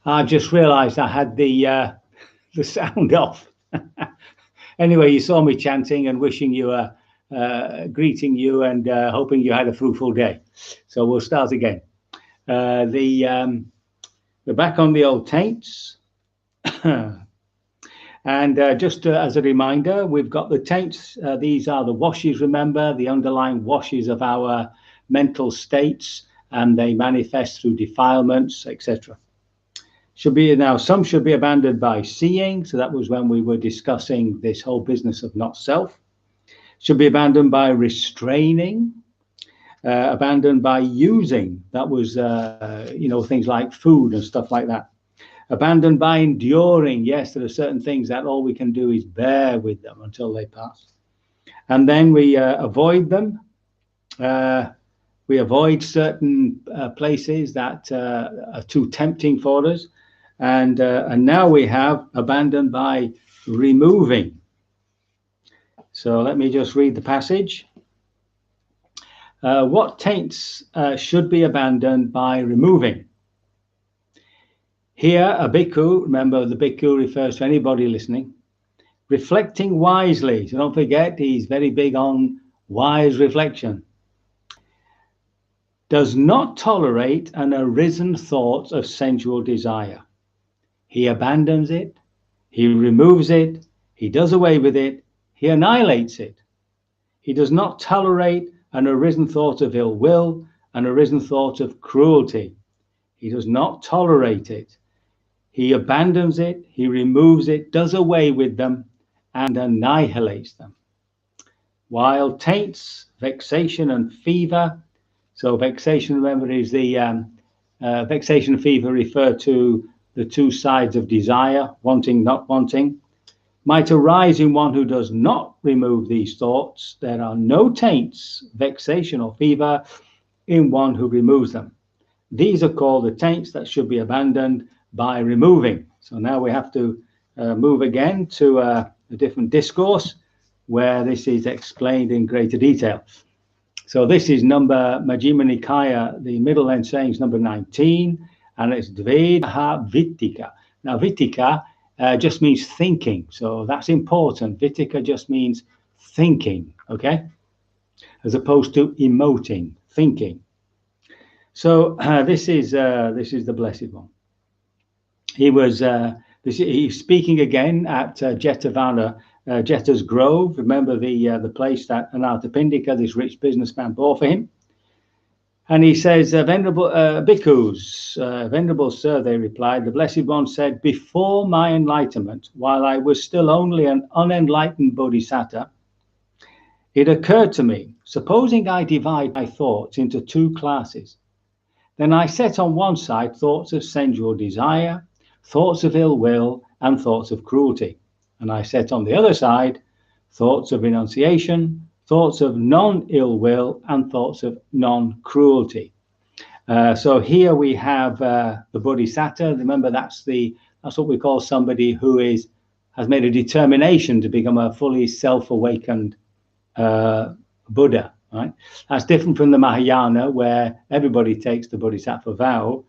I just realised I had the sound off. Anyway, you saw me chanting and wishing you greeting you and hoping you had a fruitful day. So we'll start again. We're back on the old Taints. And just as a reminder, we've got the Taints. These are the washes, remember, the underlying washes of our mental states, and they manifest through defilements, etc. Some should be abandoned by seeing. So that was when we were discussing this whole business of not self. Should be abandoned by restraining, abandoned by using. That was, things like food and stuff like that. Abandoned by enduring. Yes, there are certain things that all we can do is bear with them until they pass. And then we avoid them. We avoid certain places that are too tempting for us. And now we have abandoned by removing. So let me just read the passage. What taints should be abandoned by removing? Here, a bhikkhu, remember the bhikkhu refers to anybody listening, reflecting wisely. So don't forget, he's very big on wise reflection. Does not tolerate an arisen thought of sensual desire. He abandons it, he removes it, he does away with it, he annihilates it. He does not tolerate an arisen thought of ill will, an arisen thought of cruelty. He does not tolerate it. He abandons it, he removes it, does away with them, and annihilates them. While taints, vexation, and fever, so vexation, remember, is the vexation and fever refer to the two sides of desire, wanting, not wanting, might arise in one who does not remove these thoughts. There are no taints, vexation, or fever in one who removes them. These are called the taints that should be abandoned by removing. So now we have to move again to a different discourse where this is explained in greater detail. So this is number Majjhima Nikaya, the middle length sayings, number 19, and it's Dvedaha Vittika. Now Vittika just means thinking, so that's important. Vittika just means thinking, okay, as opposed to emoting, thinking. So this is the Blessed One. He's speaking again at Jetavana, Jeta's Grove. Remember the place that Anathapindika, this rich businessman, bought for him. And he says, Venerable bhikkhus, Venerable Sir, they replied, the Blessed One said, before my enlightenment, while I was still only an unenlightened bodhisattva, it occurred to me, supposing I divide my thoughts into two classes, then I set on one side thoughts of sensual desire, thoughts of ill will, and thoughts of cruelty. And I set on the other side thoughts of renunciation, thoughts of non-ill will, and thoughts of non-cruelty. So here we have the bodhisattva. Remember, that's what we call somebody who has made a determination to become a fully self-awakened Buddha. Right? That's different from the Mahayana, where everybody takes the bodhisattva vow.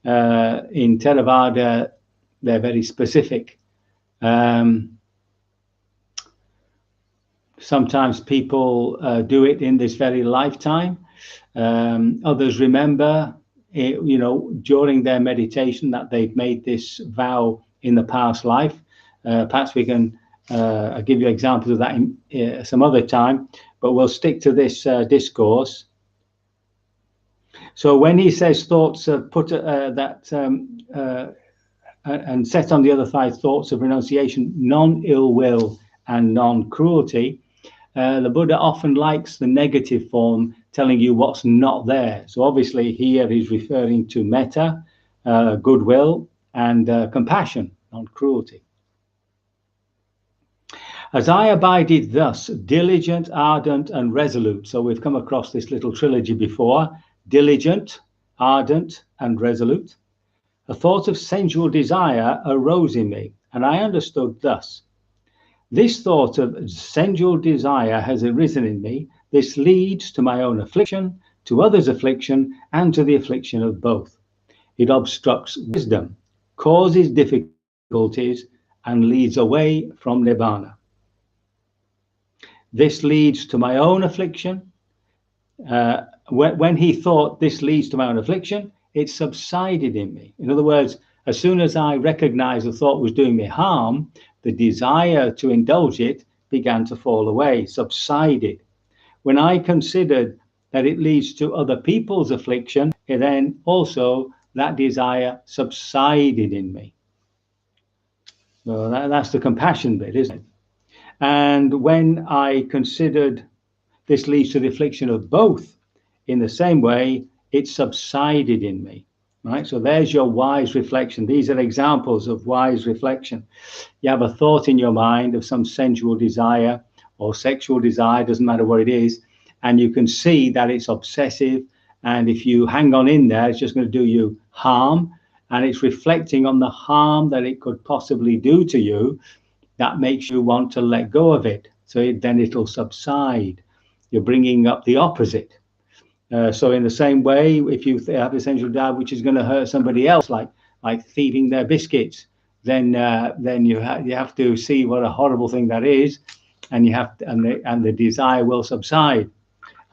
In Theravada, they're very specific. Sometimes people do it in this very lifetime. Others remember, during their meditation that they've made this vow in the past life. Perhaps we can give you examples of that in some other time, but we'll stick to this discourse. So when he says thoughts of and set on the other side thoughts of renunciation, non-ill will, and non-cruelty, the Buddha often likes the negative form, telling you what's not there. So obviously here he's referring to metta, goodwill, and compassion, non-cruelty. As I abided thus, diligent, ardent, and resolute. So we've come across this little trilogy before: diligent, ardent, and resolute. A thought of sensual desire arose in me, and I understood thus: this thought of sensual desire has arisen in me. This leads to my own affliction, to others' affliction, and to the affliction of both. It obstructs wisdom, causes difficulties, and leads away from Nibbana. This leads to my own affliction. When he thought this leads to my own affliction, it subsided in me. In other words, as soon as I recognized the thought was doing me harm, the desire to indulge it began to fall away, subsided. When I considered that it leads to other people's affliction, then also that desire subsided in me. So that's the compassion bit, isn't it? And when I considered this leads to the affliction of both, in the same way, it subsided in me. Right? So there's your wise reflection. These are examples of wise reflection. You have a thought in your mind of some sensual desire or sexual desire, doesn't matter what it is, and you can see that it's obsessive. And if you hang on in there, it's just going to do you harm. And it's reflecting on the harm that it could possibly do to you. That makes you want to let go of it. So then it'll subside. You're bringing up the opposite. So in the same way, if you have a sensual desire which is going to hurt somebody else, like thieving their biscuits, then you have to see what a horrible thing that is, and the desire will subside.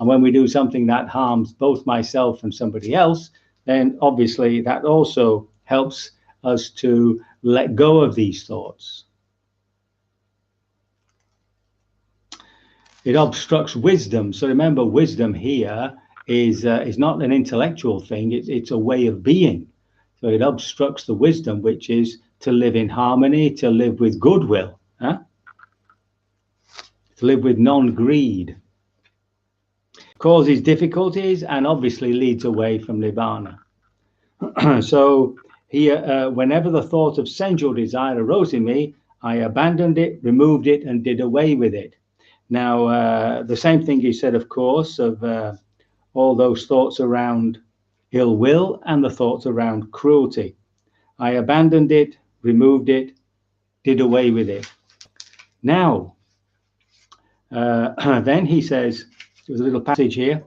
And when we do something that harms both myself and somebody else, then obviously that also helps us to let go of these thoughts. It obstructs wisdom. So remember, wisdom here is not an intellectual thing. It's a way of being. So it obstructs the wisdom, which is to live in harmony, to live with goodwill, to live with non-greed. Causes difficulties and obviously leads away from Nibbana. So here, whenever the thought of sensual desire arose in me, I abandoned it, removed it, and did away with it. Now, the same thing he said, of course, of all those thoughts around ill will and the thoughts around cruelty. I abandoned it, removed it, did away with it. Now, then he says, there's a little passage here.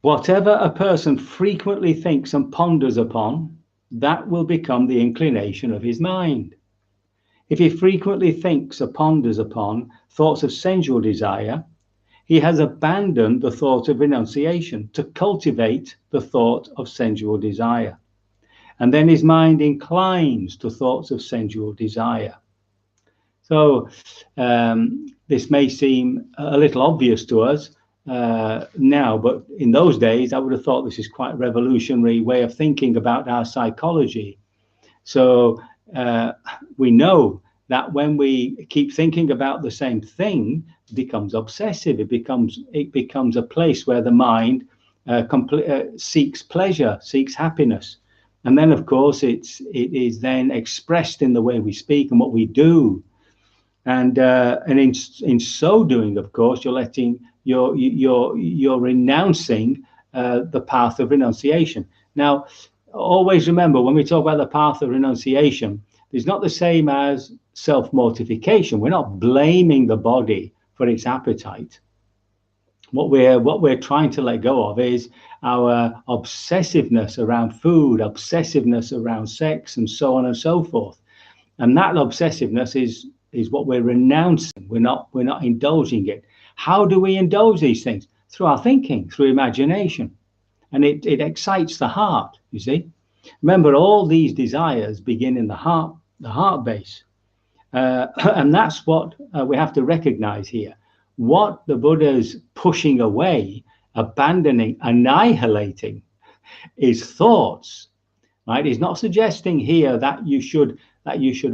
Whatever a person frequently thinks and ponders upon, that will become the inclination of his mind. If he frequently thinks or ponders upon thoughts of sensual desire, he has abandoned the thought of renunciation to cultivate the thought of sensual desire. And then his mind inclines to thoughts of sensual desire. So this may seem a little obvious to us now, but in those days, I would have thought this is quite a revolutionary way of thinking about our psychology. So we know that when we keep thinking about the same thing, it becomes obsessive. It becomes a place where the mind seeks pleasure, seeks happiness. And then, of course, it is then expressed in the way we speak and what we do. And in so doing, of course, you're renouncing the path of renunciation. Now, always remember, when we talk about the path of renunciation, it's not the same as self-mortification. We're not blaming the body for its appetite. What we're trying to let go of is our obsessiveness around food, obsessiveness around sex, and so on and so forth. And that obsessiveness is what we're renouncing. We're not indulging it. How do we indulge these things? Through our thinking, through imagination. And it excites the heart, you see. Remember, all these desires begin in the heart base. And that's what we have to recognize here. What the Buddha's pushing away, abandoning, annihilating is thoughts, right? He's not suggesting here that you should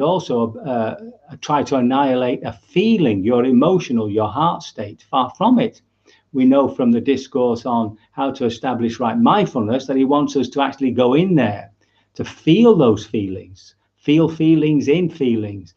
also try to annihilate a feeling, your emotional, your heart state. Far from it. We know from the discourse on how to establish right mindfulness that he wants us to actually go in there, to feel those feelings, feel feelings in feelings,